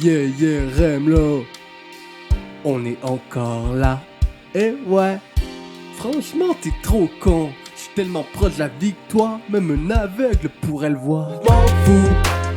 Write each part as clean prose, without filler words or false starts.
Remlo. On est encore là. Eh ouais. Franchement, t'es trop con. J'suis tellement proche de la victoire, même un aveugle pourrait le voir. M'en fous.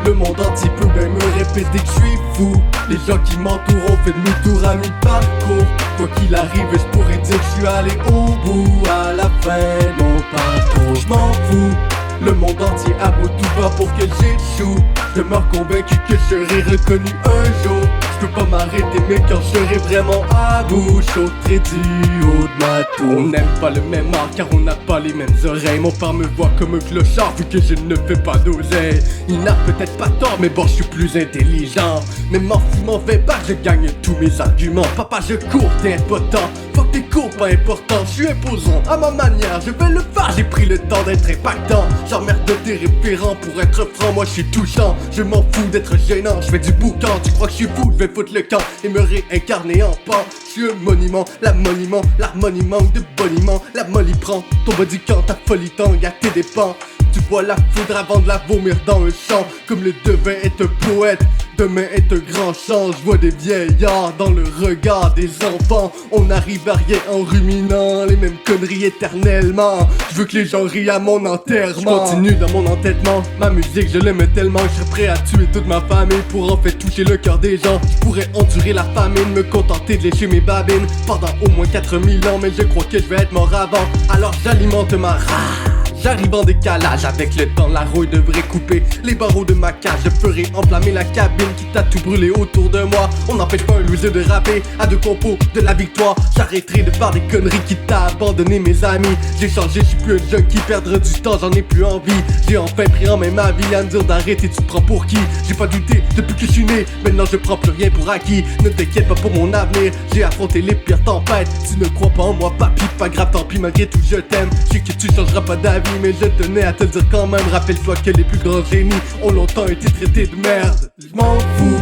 Le monde entier peut bien me répéter que j'suis fou. Les gens qui m'entourent ont fait demi-tour à mi-parcours. Quoi qu'il arrive, j'pourrais dire que j'suis allé au bout. À la fin de mon parcours, j'm'en fous. Le monde entier a beau tout faire pour que j'échoue. Je demeure convaincu que je serai reconnu un jour. Je peux pas m'arrêter, mais quand je serai vraiment à bout, je sauterai du haut de ma tour. On n'aime pas le même art car on n'a pas les mêmes oreilles. Mon père me voit comme un clochard vu que je ne fais pas d'oseille. Il n'a peut-être pas tort, mais bon, je suis plus intelligent. Mais m'en fous, m'en fais pas, je gagne tous mes arguments. Papa, je cours, t'es impotent. Fuck tes cours, pas important, je suis imposant à ma manière. Je vais le faire, j'ai pris le temps d'être impactant. J'emmerde des référents pour être franc, moi je suis touchant. Je m'en fous d'être gênant, je fais du boucan. Tu crois que je suis fou, je vais foutre le camp et me réincarner en pan. Je suis un monument, l'harmonie manque de boniment. La molly prend ton body quand ta folie tangue à tes dépens. Tu vois la foudre avant de la vomir dans un champ. Comme le devin est un poète, demain est un grand chant. Je vois des vieillards dans le regard des enfants. On n'arrive à rien en ruminant les mêmes conneries éternellement. Je veux que les gens rient à mon enterrement. Je continue dans mon entêtement. Ma musique je l'aime tellement que je serais prêt à tuer toute ma famille pour en fait toucher le cœur des gens. Je pourrais endurer la famine, me contenter de lécher mes babines pendant au moins 4000 ans. Mais je crois que je vais être mort avant, alors j'alimente ma rage. J'arrive en décalage, avec le temps la rouille devrait couper les barreaux de ma cage. Je ferai enflammer la cabine qui t'a tout brûlé autour de moi. On n'empêche pas un loser de rapper à deux compos de la victoire. J'arrêterai de faire des conneries qui t'a abandonné mes amis. J'ai changé, je suis plus un junkie, perdre du temps j'en ai plus envie. J'ai enfin pris en main ma vie, à me dire d'arrêter, tu te prends pour qui? J'ai pas douté depuis que je suis né, maintenant je prends plus rien pour acquis. Ne t'inquiète pas pour mon avenir, j'ai affronté les pires tempêtes. Tu ne crois pas en moi papy, pas grave tant pis, malgré tout je t'aime. Je sais que tu changeras pas d'avis, mais je tenais à te dire quand même. Rappelle-toi que les plus grands génies ont longtemps été traités de merde. Je m'en fous,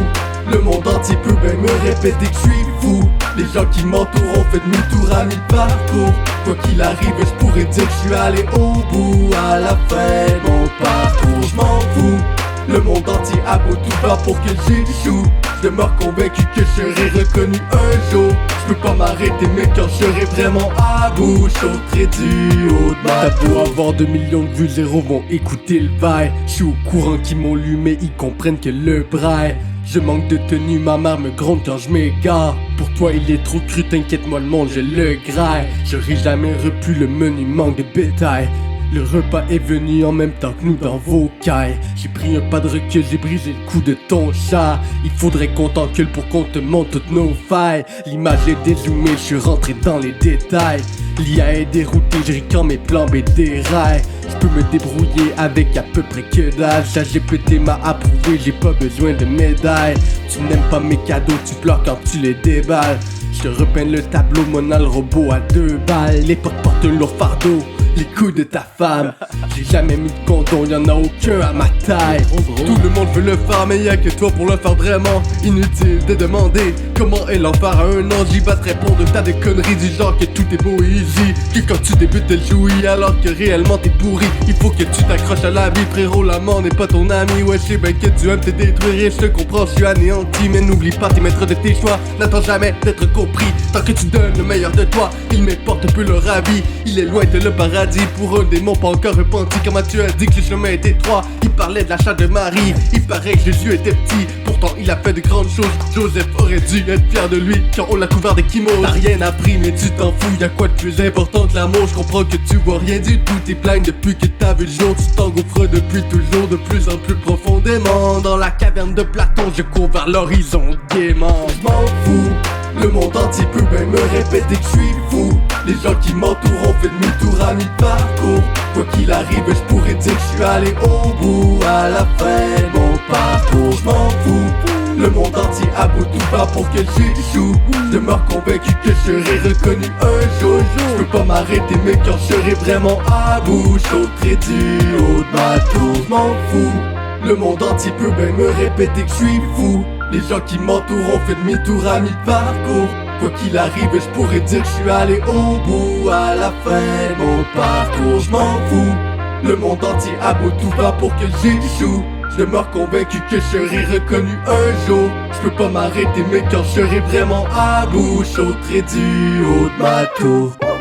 le monde entier peut bien me répéter que je suis fou. Les gens qui m'entourent ont fait demi-tour à mi-parcours. Quoi qu'il arrive, je pourrais dire que je suis allé au bout. À la fin de mon parcours, je m'en fous. Le monde entier a beau tout faire pour que j'échoue. Je demeure convaincu que je serai reconnu un jour. Je peux pas m'arrêter, mais quand je serai vraiment à bout, je sauterai du haut de ma tour. T'as beau avoir 2 millions de vues, zéro vont écouter le bail. Je suis au courant qu'ils m'ont lu, mais ils comprennent que le braille. Je manque de tenue, ma mère me gronde quand je m'égare. Pour toi il est trop cru, t'inquiète-moi le monde, je le graille. J'aurais jamais repu le menu, manque de bétail. Le repas est venu en même temps que nous dans vos cailles. J'ai pris un pas de recul, j'ai brisé le cou de ton chat. Il faudrait qu'on t'encule pour qu'on te montre toutes nos failles. L'image est dézoomée, je suis rentré dans les détails. L'IA est déroutée, je ris quand mes plans B déraillent. Je peux me débrouiller avec à peu près que dalle. ChatGPT m'a approuvé, j'ai pas besoin de médaille. Tu n'aimes pas mes cadeaux, tu pleures quand tu les déballes. Je te repeins le tableau, Mona le robot à 2 balles. Les potes portent un lourd fardeau, les couilles de ta femme. J'ai jamais mis de condom, y'en a aucun à ma taille. Tout le monde veut le faire, mais y'a que toi pour le faire vraiment. Inutile de demander comment est l'enfer à un an. J'y vais te répondre tas de conneries du genre que tout est beau et easy. Que quand tu débutes elle jouit alors que réellement t'es pourri. Il faut que tu t'accroches à la vie, frérot, la mort n'est pas ton ami. Ouais, je sais ben que tu aimes te détruire et je te comprends, je suis anéanti. Mais n'oublie pas, t'es maître de tes choix, n'attends jamais d'être compris. Tant que tu donnes le meilleur de toi, il m'importe peu leur avis. Il est loin de le paradis pour un démon pas encore repenti. Comment tu as dit que le chemin était étroit? Il parlait de l'achat de Marie, il paraît que Jésus était petit. Pourtant il a fait de grandes choses, Joseph aurait dû être fier de lui quand on l'a couvert d'échymoses. T'as rien appris mais tu t'en fous, y'a quoi de plus important que l'amour? Je comprends que tu vois rien du tout, t'es plein depuis que t'as vu le jour. Tu t'engouffres depuis toujours de plus en plus profondément. Dans la caverne de Platon, je cours vers l'horizon gaiement. Je m'en fous, le monde entier peut bien me répéter que je suis fou. Les gens qui m'entourent ont fait demi-tour à mi-parcours. Quoi qu'il arrive, je pourrais dire que je suis allé au bout. À la fin de mon parcours, je m'en fous. Le monde entier a beau tout faire pour que j'échoue. Je demeure convaincu que je serai reconnu un jour. Je peux pas m'arrêter, mais quand je serai vraiment à bout, je sauterai du haut de ma tour. Je m'en fous, le monde entier peut bien me répéter que je suis fou. Les gens qui m'entourent ont fait demi-tour à mi-parcours. Quoi qu'il arrive, je pourrais dire que je suis allé au bout. À la fin de mon parcours, je m'en fous. Le monde entier a beau tout faire pour que j'échoue. Je demeure convaincu que je serai reconnu un jour. Je peux pas m'arrêter mais quand je serai vraiment à bout, je sauterai du haut de ma tour.